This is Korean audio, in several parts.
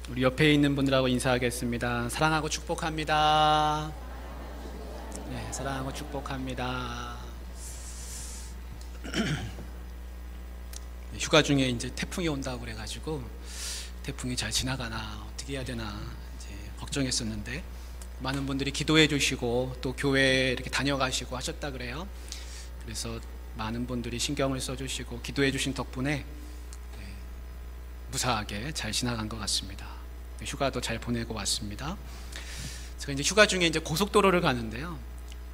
우리 옆에 있는 분들하고 인사하겠습니다. 사랑하고 축복합니다. 네, 사랑하고 축복합니다. 휴가 중에 이제 태풍이 온다고 그래가지고 태풍이 잘 지나가나 어떻게 해야 되나 이제 걱정했었는데 많은 분들이 기도해 주시고 또 교회 이렇게 다녀가시고 하셨다 그래요. 그래서 많은 분들이 신경을 써주시고 기도해 주신 덕분에 무사하게 잘 지나간 것 같습니다. 휴가도 잘 보내고 왔습니다. 제가 이제 휴가 중에 이제 고속도로를 가는데요.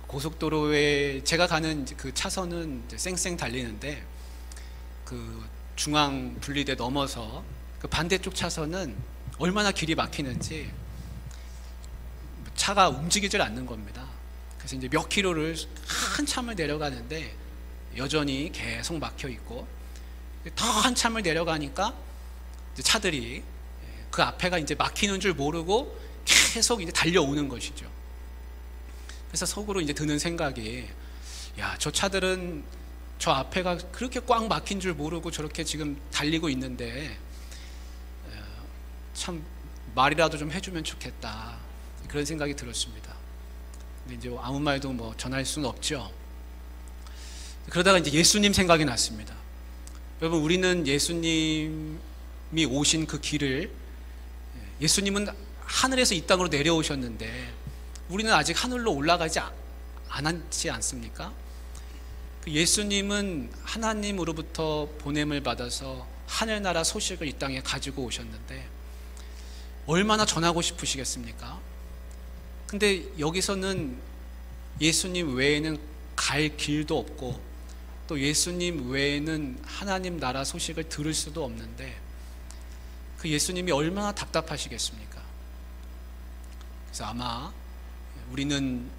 고속도로에 제가 가는 그 차선은 이제 쌩쌩 달리는데 그 중앙 분리대 넘어서 그 반대쪽 차선은 얼마나 길이 막히는지 차가 움직이질 않는 겁니다. 그래서 이제 몇 킬로를 한참을 내려가는데 여전히 계속 막혀 있고 더 한참을 내려가니까 이제 차들이 그 앞에가 이제 막히는 줄 모르고 계속 이제 달려오는 것이죠. 그래서 속으로 이제 드는 생각이, 야, 저 차들은 저 앞에가 그렇게 꽉 막힌 줄 모르고 저렇게 지금 달리고 있는데 참 말이라도 좀 해주면 좋겠다, 그런 생각이 들었습니다. 근데 이제 아무 말도 뭐 전할 수는 없죠. 그러다가 이제 예수님 생각이 났습니다. 여러분, 우리는 예수님이 오신 그 길을, 예수님은 하늘에서 이 땅으로 내려오셨는데 우리는 아직 하늘로 올라가지 않았지 않습니까? 예수님은 하나님으로부터 보냄을 받아서 하늘나라 소식을 이 땅에 가지고 오셨는데 얼마나 전하고 싶으시겠습니까? 근데 여기서는 예수님 외에는 갈 길도 없고 또 예수님 외에는 하나님 나라 소식을 들을 수도 없는데 그 예수님이 얼마나 답답하시겠습니까? 그래서 아마 우리는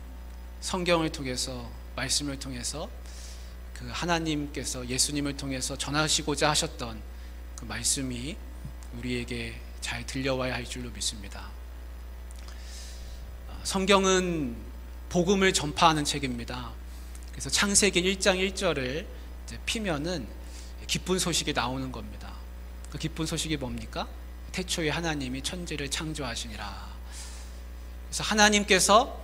성경을 통해서, 말씀을 통해서 그 하나님께서 예수님을 통해서 전하시고자 하셨던 그 말씀이 우리에게 잘 들려와야 할 줄로 믿습니다. 성경은 복음을 전파하는 책입니다. 그래서 창세기 1장 1절을 이제 피면은 기쁜 소식이 나오는 겁니다. 그 기쁜 소식이 뭡니까? 태초에 하나님이 천지를 창조하시니라. 그래서 하나님께서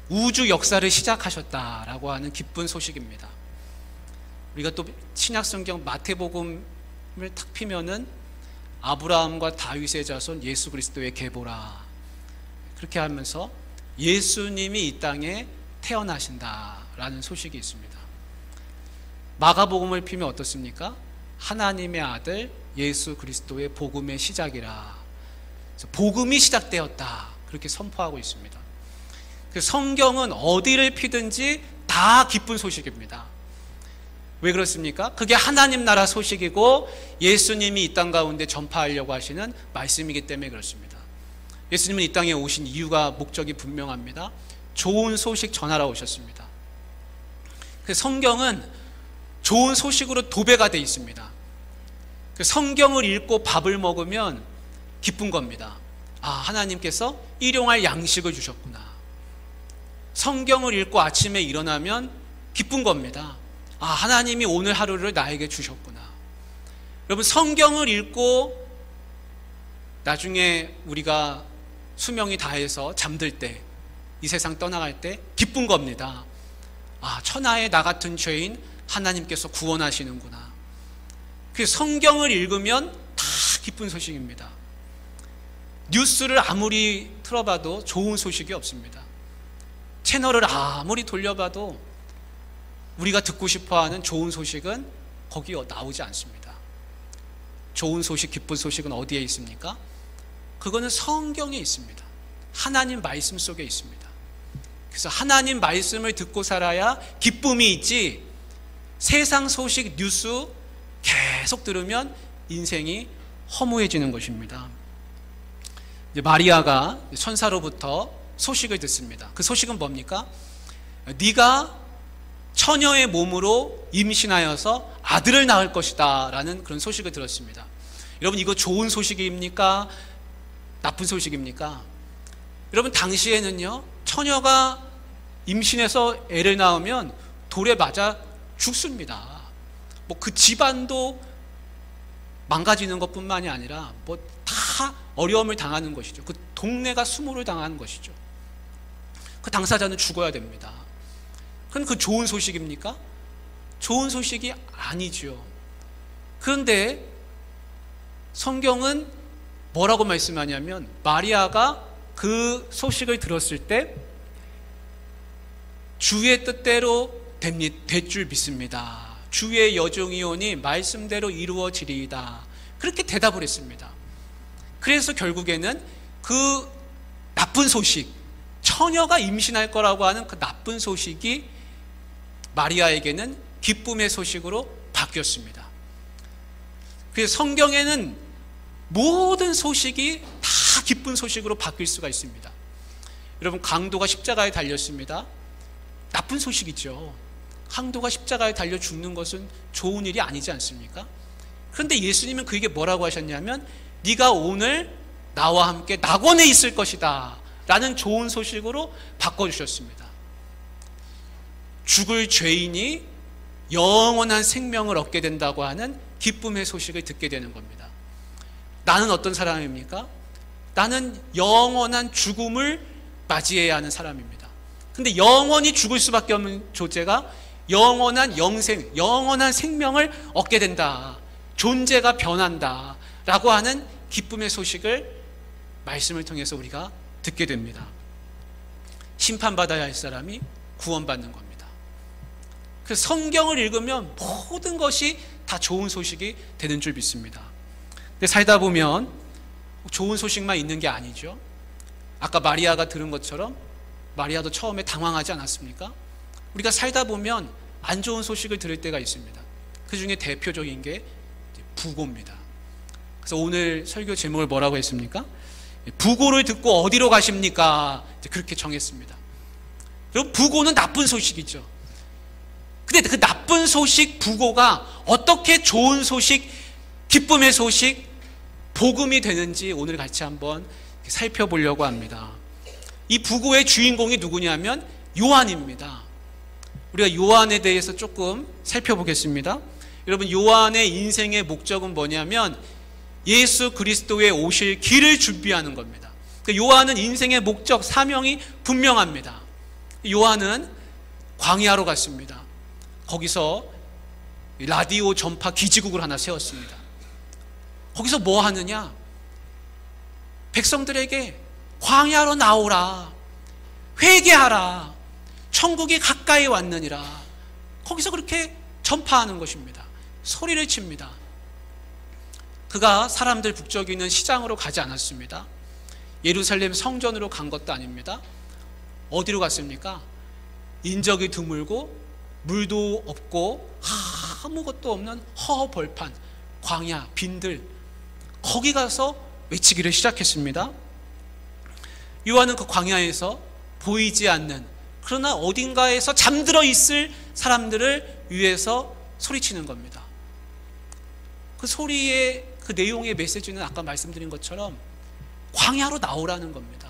우주 역사를 시작하셨다라고 하는 기쁜 소식입니다. 우리가 또 신약성경 마태복음을 탁 피면은 아브라함과 다윗의 자손 예수 그리스도의 계보라, 그렇게 하면서 예수님이 이 땅에 태어나신다라는 소식이 있습니다. 마가복음을 피면 어떻습니까? 하나님의 아들 예수 그리스도의 복음의 시작이라, 복음이 시작되었다, 그렇게 선포하고 있습니다. 성경은 어디를 피든지 다 기쁜 소식입니다. 왜 그렇습니까? 그게 하나님 나라 소식이고 예수님이 이 땅 가운데 전파하려고 하시는 말씀이기 때문에 그렇습니다. 예수님은 이 땅에 오신 이유가, 목적이 분명합니다. 좋은 소식 전하러 오셨습니다. 성경은 좋은 소식으로 도배가 되어 있습니다. 성경을 읽고 밥을 먹으면 기쁜 겁니다. 아, 하나님께서 일용할 양식을 주셨구나. 성경을 읽고 아침에 일어나면 기쁜 겁니다. 아, 하나님이 오늘 하루를 나에게 주셨구나. 여러분, 성경을 읽고 나중에 우리가 수명이 다해서 잠들 때, 이 세상 떠나갈 때 기쁜 겁니다. 아, 천하의 나 같은 죄인 하나님께서 구원하시는구나. 그 성경을 읽으면 다 기쁜 소식입니다. 뉴스를 아무리 틀어봐도 좋은 소식이 없습니다. 채널을 아무리 돌려봐도 우리가 듣고 싶어하는 좋은 소식은 거기 나오지 않습니다. 좋은 소식, 기쁜 소식은 어디에 있습니까? 그거는 성경에 있습니다. 하나님 말씀 속에 있습니다. 그래서 하나님 말씀을 듣고 살아야 기쁨이 있지, 세상 소식, 뉴스 계속 들으면 인생이 허무해지는 것입니다. 이제 마리아가 천사로부터 소식을 듣습니다. 그 소식은 뭡니까? 네가 처녀의 몸으로 임신하여서 아들을 낳을 것이다 라는 그런 소식을 들었습니다. 여러분, 이거 좋은 소식입니까? 나쁜 소식입니까? 여러분, 당시에는요, 처녀가 임신해서 애를 낳으면 돌에 맞아 죽습니다. 뭐 그 집안도 망가지는 것뿐만이 아니라 뭐 다 다 어려움을 당하는 것이죠. 그 동네가 수모를 당하는 것이죠. 그 당사자는 죽어야 됩니다. 그럼 그 좋은 소식입니까? 좋은 소식이 아니죠. 그런데 성경은 뭐라고 말씀하냐면 마리아가 그 소식을 들었을 때 주의 뜻대로 될 줄 믿습니다. 주의 여종이오니 말씀대로 이루어지리이다. 그렇게 대답을 했습니다. 그래서 결국에는 그 나쁜 소식, 처녀가 임신할 거라고 하는 그 나쁜 소식이 마리아에게는 기쁨의 소식으로 바뀌었습니다. 그래서 성경에는 모든 소식이 다 기쁜 소식으로 바뀔 수가 있습니다. 여러분, 강도가 십자가에 달렸습니다. 나쁜 소식이죠. 강도가 십자가에 달려 죽는 것은 좋은 일이 아니지 않습니까? 그런데 예수님은 그에게 뭐라고 하셨냐면 네가 오늘 나와 함께 낙원에 있을 것이다 라는 좋은 소식으로 바꿔주셨습니다. 죽을 죄인이 영원한 생명을 얻게 된다고 하는 기쁨의 소식을 듣게 되는 겁니다. 나는 어떤 사람입니까? 나는 영원한 죽음을 맞이해야 하는 사람입니다. 근데 영원히 죽을 수밖에 없는 존재가 영원한 영생, 영원한 생명을 얻게 된다. 존재가 변한다 라고 하는 기쁨의 소식을 말씀을 통해서 우리가 듣게 됩니다. 심판받아야 할 사람이 구원받는 겁니다. 그 성경을 읽으면 모든 것이 다 좋은 소식이 되는 줄 믿습니다. 근데 살다 보면 좋은 소식만 있는 게 아니죠. 아까 마리아가 들은 것처럼 마리아도 처음에 당황하지 않았습니까? 우리가 살다 보면 안 좋은 소식을 들을 때가 있습니다. 그 중에 대표적인 게 부고입니다. 그래서 오늘 설교 제목을 뭐라고 했습니까? 부고를 듣고 어디로 가십니까? 그렇게 정했습니다. 여러분, 부고는 나쁜 소식이죠. 근데 그 나쁜 소식, 부고가 어떻게 좋은 소식, 기쁨의 소식, 복음이 되는지 오늘 같이 한번 살펴보려고 합니다. 이 부고의 주인공이 누구냐면 요한입니다. 우리가 요한에 대해서 조금 살펴보겠습니다. 여러분, 요한의 인생의 목적은 뭐냐면 예수 그리스도의 오실 길을 준비하는 겁니다. 요한은 인생의 목적, 사명이 분명합니다. 요한은 광야로 갔습니다. 거기서 라디오 전파 기지국을 하나 세웠습니다. 거기서 뭐 하느냐? 백성들에게 광야로 나오라, 회개하라, 천국이 가까이 왔느니라. 거기서 그렇게 전파하는 것입니다. 소리를 칩니다. 그가 사람들 북적이는 시장으로 가지 않았습니다. 예루살렘 성전으로 간 것도 아닙니다. 어디로 갔습니까? 인적이 드물고 물도 없고 아무것도 없는 허허벌판, 광야, 빈들, 거기 가서 외치기를 시작했습니다. 요한은 그 광야에서 보이지 않는, 그러나 어딘가에서 잠들어 있을 사람들을 위해서 소리치는 겁니다. 그 소리의 그 내용의 메시지는 아까 말씀드린 것처럼 광야로 나오라는 겁니다.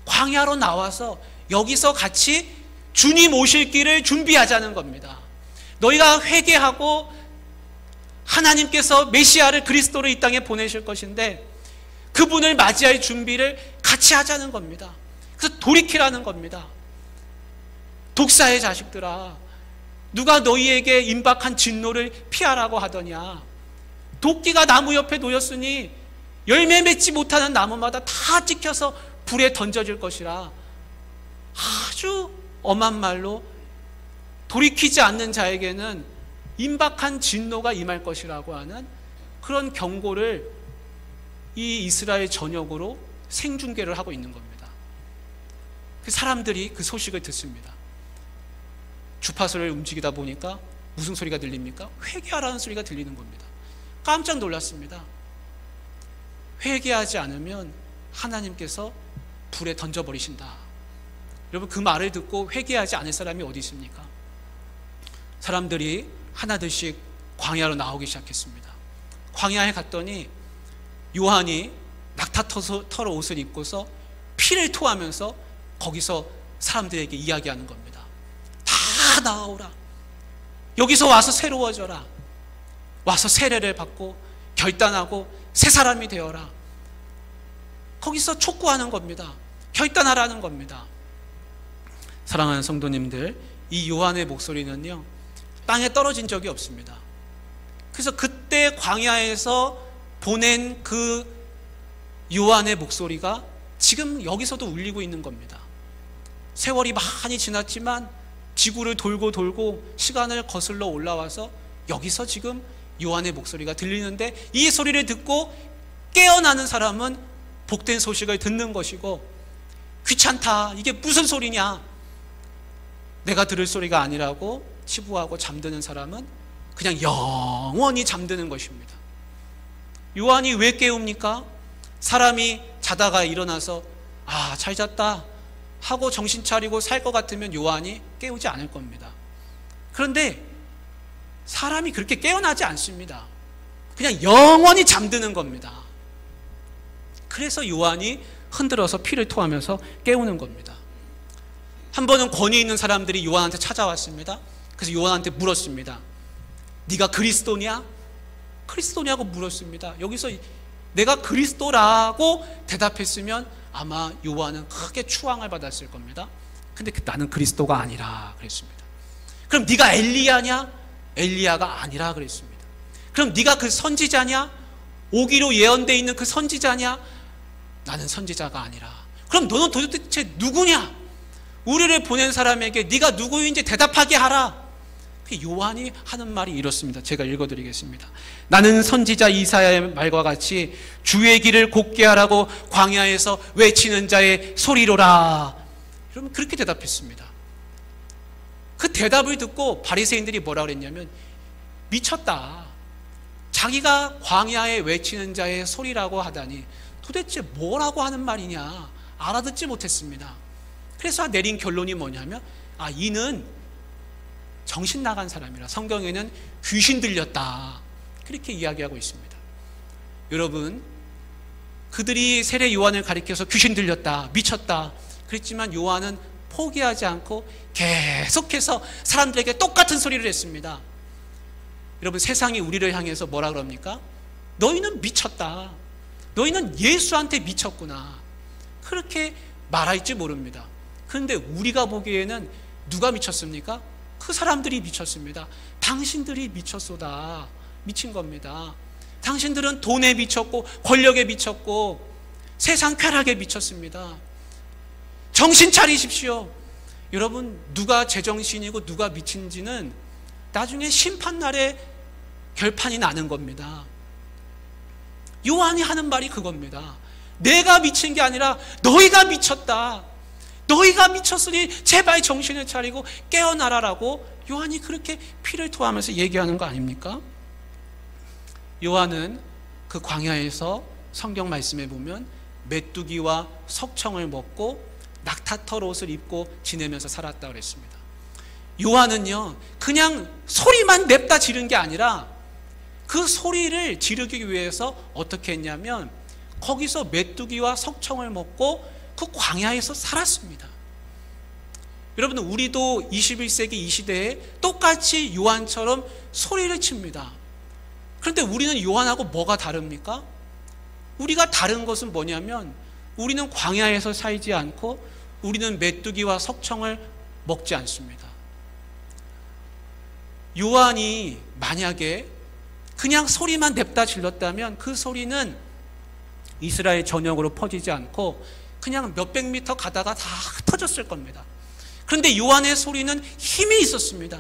광야로 나와서 여기서 같이 주님 오실 길을 준비하자는 겁니다. 너희가 회개하고 하나님께서 메시아를, 그리스도를 이 땅에 보내실 것인데 그분을 맞이할 준비를 같이 하자는 겁니다. 그래서 돌이키라는 겁니다. 독사의 자식들아, 누가 너희에게 임박한 진노를 피하라고 하더냐? 도끼가 나무 옆에 놓였으니 열매 맺지 못하는 나무마다 다 찍혀서 불에 던져질 것이라. 아주 엄한 말로 돌이키지 않는 자에게는 임박한 진노가 임할 것이라고 하는 그런 경고를 이 이스라엘 전역으로 생중계를 하고 있는 겁니다. 그 사람들이 그 소식을 듣습니다. 주파수를 움직이다 보니까 무슨 소리가 들립니까? 회개하라는 소리가 들리는 겁니다. 깜짝 놀랐습니다. 회개하지 않으면 하나님께서 불에 던져버리신다. 여러분, 그 말을 듣고 회개하지 않을 사람이 어디 있습니까? 사람들이 하나둘씩 광야로 나오기 시작했습니다. 광야에 갔더니 요한이 낙타털 옷을 입고서 피를 토하면서 거기서 사람들에게 이야기하는 겁니다. 다 나오라. 여기서 와서 새로워져라. 와서 세례를 받고 결단하고 새 사람이 되어라. 거기서 촉구하는 겁니다. 결단하라는 겁니다. 사랑하는 성도님들, 이 요한의 목소리는요, 땅에 떨어진 적이 없습니다. 그래서 그때 광야에서 보낸 그 요한의 목소리가 지금 여기서도 울리고 있는 겁니다. 세월이 많이 지났지만 지구를 돌고 돌고 시간을 거슬러 올라와서 여기서 지금 요한의 목소리가 들리는데, 이 소리를 듣고 깨어나는 사람은 복된 소식을 듣는 것이고, 귀찮다, 이게 무슨 소리냐, 내가 들을 소리가 아니라고 치부하고 잠드는 사람은 그냥 영원히 잠드는 것입니다. 요한이 왜 깨웁니까? 사람이 자다가 일어나서 잘 잤다 하고 정신 차리고 살 것 같으면 요한이 깨우지 않을 겁니다. 그런데 사람이 그렇게 깨어나지 않습니다. 그냥 영원히 잠드는 겁니다. 그래서 요한이 흔들어서 피를 토하면서 깨우는 겁니다. 한 번은 권위 있는 사람들이 요한한테 찾아왔습니다. 그래서 요한한테 물었습니다. 네가 그리스도냐? 그리스도냐고 물었습니다. 여기서 내가 그리스도라고 대답했으면 아마 요한은 크게 추앙을 받았을 겁니다. 근데 나는 그리스도가 아니라 그랬습니다. 그럼 네가 엘리야냐? 엘리야가 아니라 그랬습니다. 그럼 네가 그 선지자냐? 오기로 예언되어 있는 그 선지자냐? 나는 선지자가 아니라. 그럼 너는 도대체 누구냐? 우리를 보낸 사람에게 네가 누구인지 대답하게 하라. 요한이 하는 말이 이렇습니다. 제가 읽어드리겠습니다. 나는 선지자 이사야의 말과 같이 주의 길을 곧게 하라고 광야에서 외치는 자의 소리로라. 여러분, 그렇게 대답했습니다. 그 대답을 듣고 바리새인들이 뭐라 그랬냐면, 미쳤다, 자기가 광야에 외치는 자의 소리라고 하다니 도대체 뭐라고 하는 말이냐 알아듣지 못했습니다. 그래서 내린 결론이 뭐냐면, 이는 정신 나간 사람이라, 성경에는 귀신 들렸다, 그렇게 이야기하고 있습니다. 여러분, 그들이 세례 요한을 가리켜서 귀신 들렸다, 미쳤다 그랬지만 요한은 포기하지 않고 계속해서 사람들에게 똑같은 소리를 했습니다. 여러분, 세상이 우리를 향해서 뭐라 그럽니까? 너희는 미쳤다, 너희는 예수한테 미쳤구나, 그렇게 말할지 모릅니다. 그런데 우리가 보기에는 누가 미쳤습니까? 그 사람들이 미쳤습니다. 당신들이 미쳤소다, 미친 겁니다. 당신들은 돈에 미쳤고 권력에 미쳤고 세상 쾌락에 미쳤습니다. 정신 차리십시오. 여러분, 누가 제정신이고 누가 미친지는 나중에 심판날에 결판이 나는 겁니다. 요한이 하는 말이 그겁니다. 내가 미친 게 아니라 너희가 미쳤다, 너희가 미쳤으니 제발 정신을 차리고 깨어나라라고 요한이 그렇게 피를 토하면서 얘기하는 거 아닙니까? 요한은 그 광야에서 성경 말씀에 보면 메뚜기와 석청을 먹고 낙타털 옷을 입고 지내면서 살았다고 그랬습니다. 요한은요, 그냥 소리만 냅다 지른 게 아니라 그 소리를 지르기 위해서 어떻게 했냐면 거기서 메뚜기와 석청을 먹고 그 광야에서 살았습니다. 여러분, 우리도 21세기 이 시대에 똑같이 요한처럼 소리를 칩니다. 그런데 우리는 요한하고 뭐가 다릅니까? 우리가 다른 것은 뭐냐면, 우리는 광야에서 살지 않고 우리는 메뚜기와 석청을 먹지 않습니다. 요한이 만약에 그냥 소리만 냅다 질렀다면 그 소리는 이스라엘 전역으로 퍼지지 않고 그냥 몇백 미터 가다가 다 흩어졌을 겁니다. 그런데 요한의 소리는 힘이 있었습니다.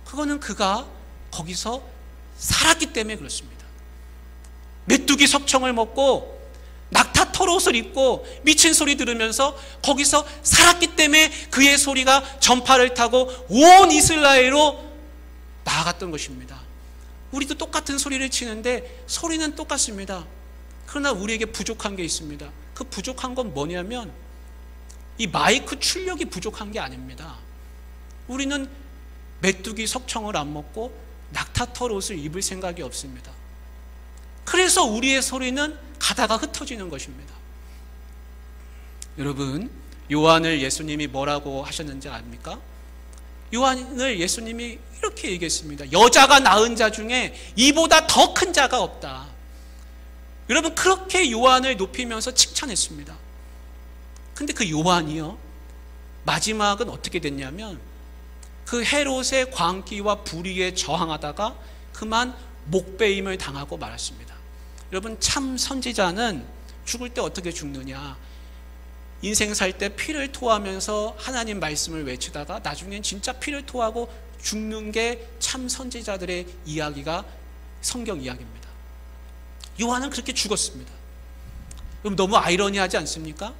그거는 그가 거기서 살았기 때문에 그렇습니다. 메뚜기 석청을 먹고 낙타 털옷을 입고 미친 소리 들으면서 거기서 살았기 때문에 그의 소리가 전파를 타고 온 이스라엘로 나아갔던 것입니다. 우리도 똑같은 소리를 치는데 소리는 똑같습니다. 그러나 우리에게 부족한 게 있습니다. 그 부족한 건 뭐냐면 이 마이크 출력이 부족한 게 아닙니다. 우리는 메뚜기 석청을 안 먹고 낙타털 옷을 입을 생각이 없습니다. 그래서 우리의 소리는 가다가 흩어지는 것입니다. 여러분, 요한을 예수님이 뭐라고 하셨는지 압니까? 요한을 예수님이 이렇게 얘기했습니다. 여자가 낳은 자 중에 이보다 더 큰 자가 없다. 여러분, 그렇게 요한을 높이면서 칭찬했습니다. 근데 그 요한이요, 마지막은 어떻게 됐냐면 그 헤롯의 광기와 불의에 저항하다가 그만 목베임을 당하고 말았습니다. 여러분, 참 선지자는 죽을 때 어떻게 죽느냐, 인생 살 때 피를 토하면서 하나님 말씀을 외치다가 나중엔 진짜 피를 토하고 죽는 게 참 선지자들의 이야기가 성경 이야기입니다. 요한은 그렇게 죽었습니다. 그럼 너무 아이러니하지 않습니까?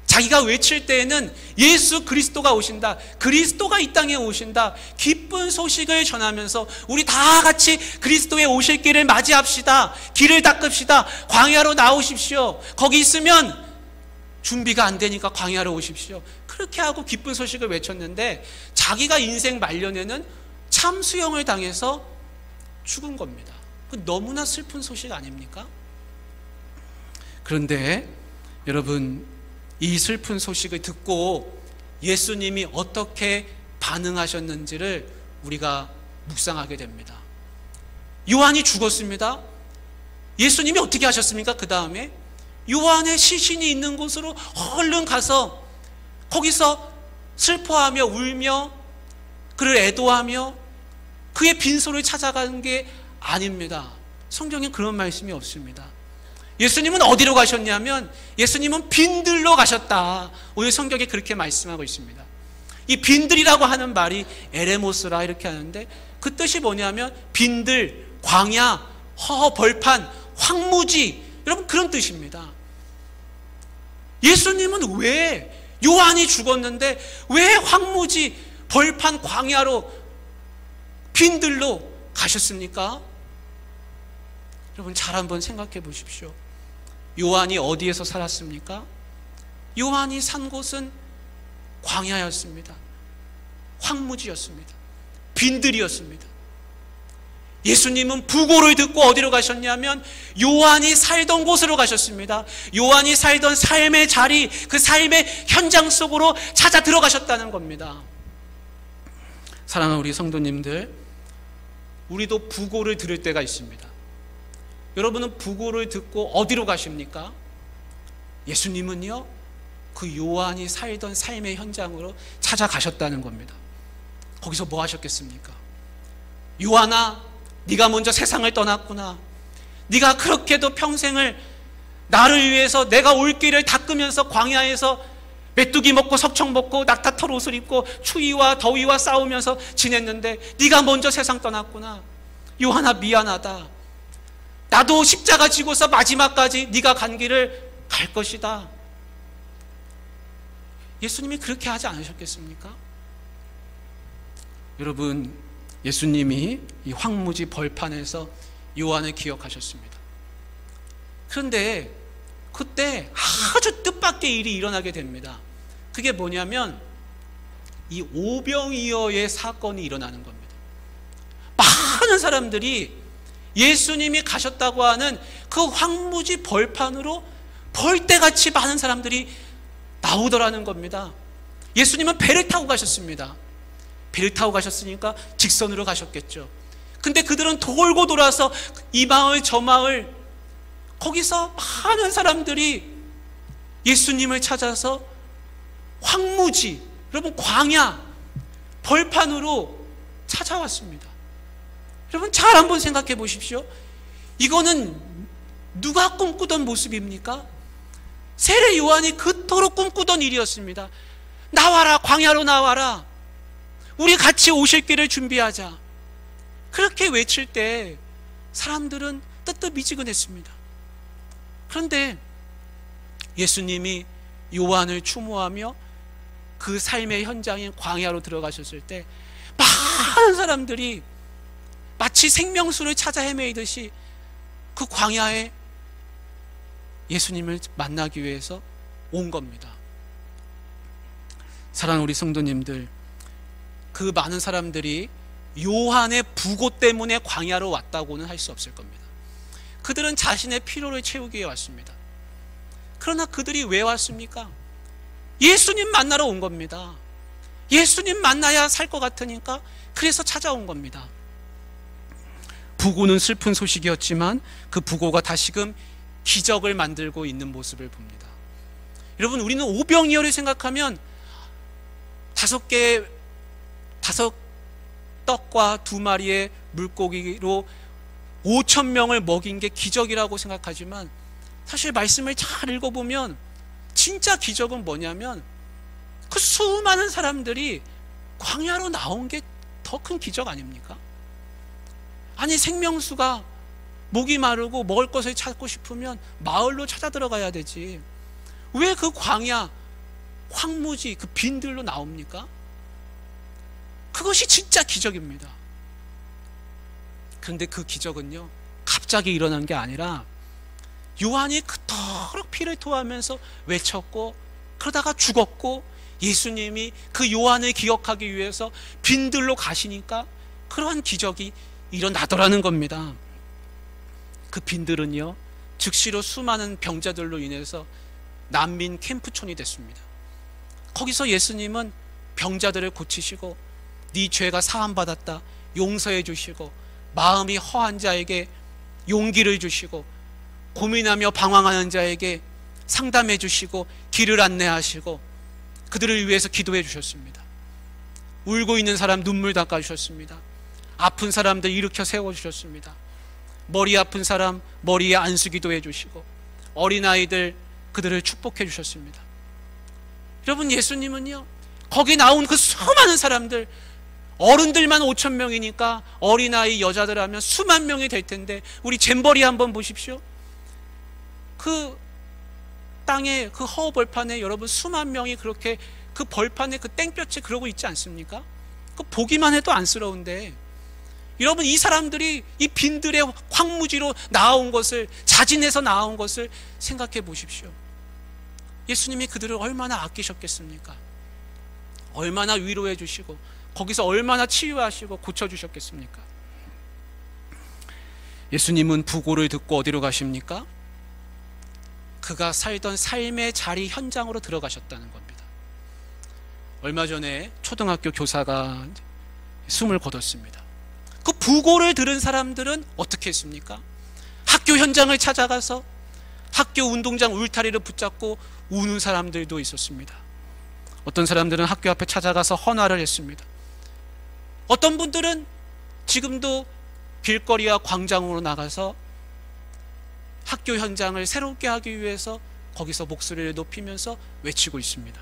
자기가 외칠 때에는 예수 그리스도가 오신다, 그리스도가 이 땅에 오신다, 기쁜 소식을 전하면서 우리 다 같이 그리스도의 오실 길을 맞이합시다, 길을 닦읍시다, 광야로 나오십시오, 거기 있으면 준비가 안 되니까 광야로 오십시오, 그렇게 하고 기쁜 소식을 외쳤는데 자기가 인생 말년에는 참수형을 당해서 죽은 겁니다. 너무나 슬픈 소식 아닙니까? 그런데 여러분, 이 슬픈 소식을 듣고 예수님이 어떻게 반응하셨는지를 우리가 묵상하게 됩니다. 요한이 죽었습니다. 예수님이 어떻게 하셨습니까? 그 다음에 요한의 시신이 있는 곳으로 얼른 가서 거기서 슬퍼하며 울며 그를 애도하며 그의 빈소를 찾아가는 게 아닙니다. 성경에 그런 말씀이 없습니다. 예수님은 어디로 가셨냐면 예수님은 빈들로 가셨다. 오늘 성경에 그렇게 말씀하고 있습니다. 이 빈들이라고 하는 말이 에레모스라 이렇게 하는데 그 뜻이 뭐냐면 빈들, 광야, 벌판, 황무지, 여러분 그런 뜻입니다. 예수님은 왜 요한이 죽었는데 왜 황무지, 벌판, 광야로 빈들로 가셨습니까? 여러분 잘 한번 생각해 보십시오. 요한이 어디에서 살았습니까? 요한이 산 곳은 광야였습니다. 황무지였습니다. 빈들이었습니다. 예수님은 부고를 듣고 어디로 가셨냐면 요한이 살던 곳으로 가셨습니다. 요한이 살던 삶의 자리, 그 삶의 현장 속으로 찾아 들어가셨다는 겁니다. 사랑하는 우리 성도님들, 우리도 부고를 들을 때가 있습니다. 여러분은 부고를 듣고 어디로 가십니까? 예수님은요, 그 요한이 살던 삶의 현장으로 찾아가셨다는 겁니다. 거기서 뭐 하셨겠습니까? 요한아, 네가 먼저 세상을 떠났구나. 네가 그렇게도 평생을 나를 위해서 내가 올 길을 닦으면서 광야에서 메뚜기 먹고 석청 먹고 낙타털 옷을 입고 추위와 더위와 싸우면서 지냈는데 네가 먼저 세상 떠났구나. 요한아, 미안하다. 나도 십자가 지고서 마지막까지 네가 간 길을 갈 것이다. 예수님이 그렇게 하지 않으셨겠습니까? 여러분, 예수님이 이 황무지 벌판에서 요한을 기억하셨습니다. 그런데 그때 아주 뜻밖의 일이 일어나게 됩니다. 그게 뭐냐면 이 오병이어의 사건이 일어나는 겁니다. 많은 사람들이 예수님이 가셨다고 하는 그 황무지 벌판으로 벌떼같이 많은 사람들이 나오더라는 겁니다. 예수님은 배를 타고 가셨습니다. 배를 타고 가셨으니까 직선으로 가셨겠죠. 근데 그들은 돌고 돌아서 이 마을 저 마을, 거기서 많은 사람들이 예수님을 찾아서 황무지, 여러분 광야, 벌판으로 찾아왔습니다. 여러분 잘 한번 생각해 보십시오. 이거는 누가 꿈꾸던 모습입니까? 세례 요한이 그토록 꿈꾸던 일이었습니다. 나와라, 광야로 나와라. 우리 같이 오실 길을 준비하자. 그렇게 외칠 때 사람들은 뜨뜻미지근했습니다. 그런데 예수님이 요한을 추모하며 그 삶의 현장인 광야로 들어가셨을 때 많은 사람들이 마치 생명수를 찾아 헤매이듯이 그 광야에 예수님을 만나기 위해서 온 겁니다. 사랑하는 우리 성도님들, 그 많은 사람들이 요한의 부고 때문에 광야로 왔다고는 할 수 없을 겁니다. 그들은 자신의 피로를 채우기 위해 왔습니다. 그러나 그들이 왜 왔습니까? 예수님 만나러 온 겁니다. 예수님 만나야 살 것 같으니까 그래서 찾아온 겁니다. 부고는 슬픈 소식이었지만 그 부고가 다시금 기적을 만들고 있는 모습을 봅니다. 여러분, 우리는 오병이어를 생각하면 다섯 떡과 2마리의 물고기로 5,000명을 먹인 게 기적이라고 생각하지만, 사실 말씀을 잘 읽어보면 진짜 기적은 뭐냐면 그 수많은 사람들이 광야로 나온 게 더 큰 기적 아닙니까? 아니, 생명수가 목이 마르고 먹을 것을 찾고 싶으면 마을로 찾아 들어가야 되지, 왜 그 광야 황무지 그 빈들로 나옵니까? 그것이 진짜 기적입니다. 그런데 그 기적은요, 갑자기 일어난 게 아니라 요한이 그토록 피를 토하면서 외쳤고, 그러다가 죽었고, 예수님이 그 요한을 기억하기 위해서 빈들로 가시니까 그러한 기적이 일어나더라는 겁니다. 그 빈들은요, 즉시로 수많은 병자들로 인해서 난민 캠프촌이 됐습니다. 거기서 예수님은 병자들을 고치시고, 네 죄가 사함받았다 용서해 주시고, 마음이 허한 자에게 용기를 주시고, 고민하며 방황하는 자에게 상담해 주시고, 길을 안내하시고, 그들을 위해서 기도해 주셨습니다. 울고 있는 사람 눈물 닦아 주셨습니다. 아픈 사람들 일으켜 세워 주셨습니다. 머리 아픈 사람 머리에 안수기도 해주시고, 어린아이들 그들을 축복해 주셨습니다. 여러분, 예수님은요, 거기 나온 그 수많은 사람들, 어른들만 5,000명이니까 어린아이 여자들 하면 수만 명이 될 텐데, 우리 잼버리 한번 보십시오. 그 땅에 그 허벌판에 여러분 수만 명이 그렇게 그 벌판에 그 땡볕에 그러고 있지 않습니까? 그 보기만 해도 안쓰러운데, 여러분, 이 사람들이 이 빈들의 황무지로 나온 것을, 자진해서 나온 것을 생각해 보십시오. 예수님이 그들을 얼마나 아끼셨겠습니까? 얼마나 위로해 주시고, 거기서 얼마나 치유하시고 고쳐주셨겠습니까? 예수님은 부고를 듣고 어디로 가십니까? 그가 살던 삶의 자리 현장으로 들어가셨다는 겁니다. 얼마 전에 초등학교 교사가 숨을 거뒀습니다. 그 부고를 들은 사람들은 어떻게 했습니까? 학교 현장을 찾아가서 학교 운동장 울타리를 붙잡고 우는 사람들도 있었습니다. 어떤 사람들은 학교 앞에 찾아가서 헌화를 했습니다. 어떤 분들은 지금도 길거리와 광장으로 나가서 학교 현장을 새롭게 하기 위해서 거기서 목소리를 높이면서 외치고 있습니다.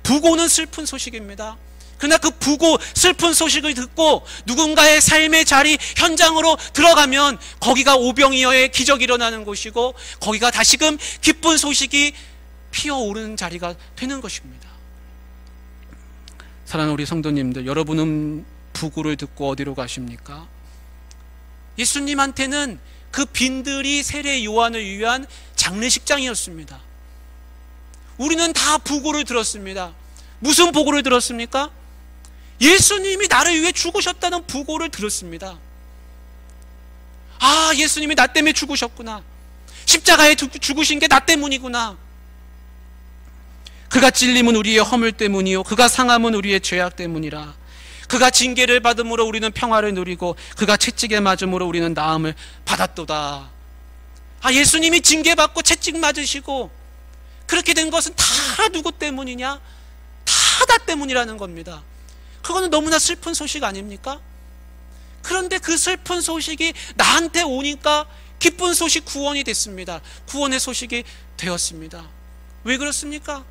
부고는 슬픈 소식입니다. 그러나 그 부고 슬픈 소식을 듣고 누군가의 삶의 자리 현장으로 들어가면 거기가 오병이어의 기적이 일어나는 곳이고, 거기가 다시금 기쁜 소식이 피어오르는 자리가 되는 것입니다. 사랑하는 우리 성도님들, 여러분은 부고를 듣고 어디로 가십니까? 예수님한테는 그 빈들이 세례 요한을 위한 장례식장이었습니다. 우리는 다 부고를 들었습니다. 무슨 부고를 들었습니까? 예수님이 나를 위해 죽으셨다는 부고를 들었습니다. 아, 예수님이 나 때문에 죽으셨구나. 십자가에 죽으신 게 나 때문이구나. 그가 찔림은 우리의 허물 때문이요, 그가 상함은 우리의 죄악 때문이라. 그가 징계를 받음으로 우리는 평화를 누리고, 그가 채찍에 맞음으로 우리는 나음을 받았도다. 아, 예수님이 징계받고 채찍 맞으시고 그렇게 된 것은 다 누구 때문이냐? 다 나 때문이라는 겁니다. 그거는 너무나 슬픈 소식 아닙니까? 그런데 그 슬픈 소식이 나한테 오니까 기쁜 소식, 구원이 됐습니다. 구원의 소식이 되었습니다. 왜 그렇습니까?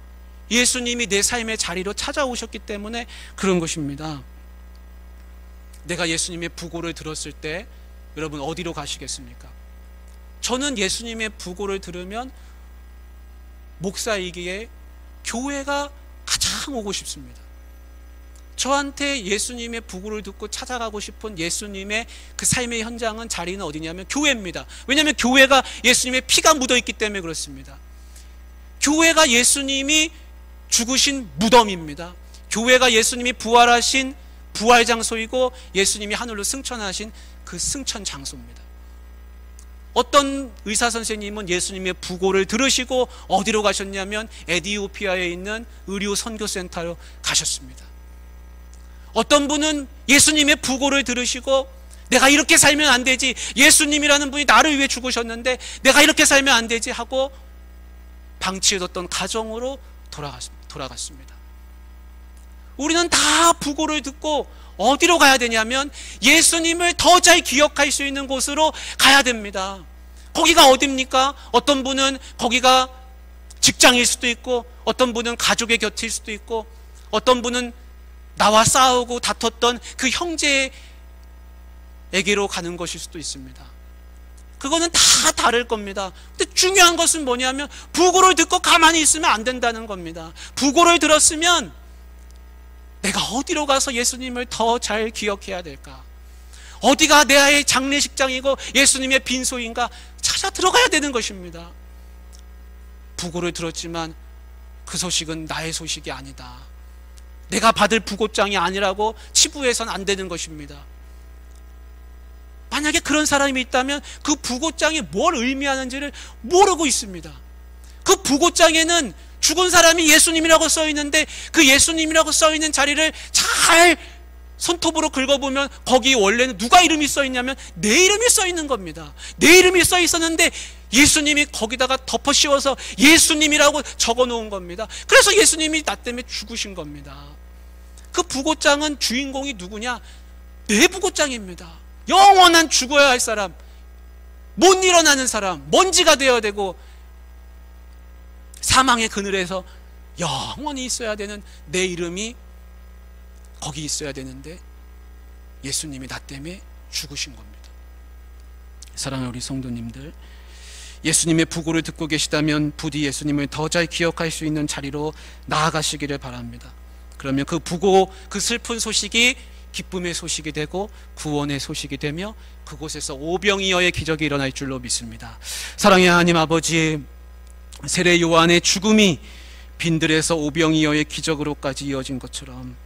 예수님이 내 삶의 자리로 찾아오셨기 때문에 그런 것입니다. 내가 예수님의 부고를 들었을 때 여러분 어디로 가시겠습니까? 저는 예수님의 부고를 들으면 목사이기에 교회가 가장 오고 싶습니다. 저한테 예수님의 부고를 듣고 찾아가고 싶은 예수님의 그 삶의 현장은, 자리는 어디냐면 교회입니다. 왜냐하면 교회가 예수님의 피가 묻어있기 때문에 그렇습니다. 교회가 예수님이 죽으신 무덤입니다. 교회가 예수님이 부활하신 부활 장소이고, 예수님이 하늘로 승천하신 그 승천 장소입니다. 어떤 의사 선생님은 예수님의 부고를 들으시고 어디로 가셨냐면 에티오피아에 있는 의료 선교센터로 가셨습니다. 어떤 분은 예수님의 부고를 들으시고 내가 이렇게 살면 안 되지, 예수님이라는 분이 나를 위해 죽으셨는데 내가 이렇게 살면 안 되지 하고 방치해뒀던 가정으로 돌아갔습니다. 우리는 다 부고를 듣고 어디로 가야 되냐면 예수님을 더 잘 기억할 수 있는 곳으로 가야 됩니다. 거기가 어딥니까? 어떤 분은 거기가 직장일 수도 있고, 어떤 분은 가족의 곁일 수도 있고, 어떤 분은 나와 싸우고 다퉜던 그 형제에게로 가는 것일 수도 있습니다. 그거는 다 다를 겁니다. 근데 중요한 것은 뭐냐면 부고를 듣고 가만히 있으면 안 된다는 겁니다. 부고를 들었으면 내가 어디로 가서 예수님을 더 잘 기억해야 될까? 어디가 내 장례식장이고 예수님의 빈소인가 찾아 들어가야 되는 것입니다. 부고를 들었지만 그 소식은 나의 소식이 아니다. 내가 받을 부고장이 아니라고 치부해서는 안 되는 것입니다. 만약에 그런 사람이 있다면 그 부고장이 뭘 의미하는지를 모르고 있습니다. 그 부고장에는 죽은 사람이 예수님이라고 써 있는데 그 예수님이라고 써 있는 자리를 잘 손톱으로 긁어보면 거기 원래는 누가 이름이 써 있냐면 내 이름이 써 있는 겁니다. 내 이름이 써 있었는데 예수님이 거기다가 덮어 씌워서 예수님이라고 적어 놓은 겁니다. 그래서 예수님이 나 때문에 죽으신 겁니다. 그 부고장은 주인공이 누구냐? 내 부고장입니다. 영원한 죽어야 할 사람, 못 일어나는 사람, 먼지가 되어야 되고 사망의 그늘에서 영원히 있어야 되는 내 이름이 거기 있어야 되는데 예수님이 나 때문에 죽으신 겁니다. 사랑하는 우리 성도님들, 예수님의 부고를 듣고 계시다면 부디 예수님을 더 잘 기억할 수 있는 자리로 나아가시기를 바랍니다. 그러면 그 부고, 그 슬픈 소식이 기쁨의 소식이 되고 구원의 소식이 되며 그곳에서 오병이어의 기적이 일어날 줄로 믿습니다. 사랑의 하나님 아버지, 세례 요한의 죽음이 빈들에서 오병이어의 기적으로까지 이어진 것처럼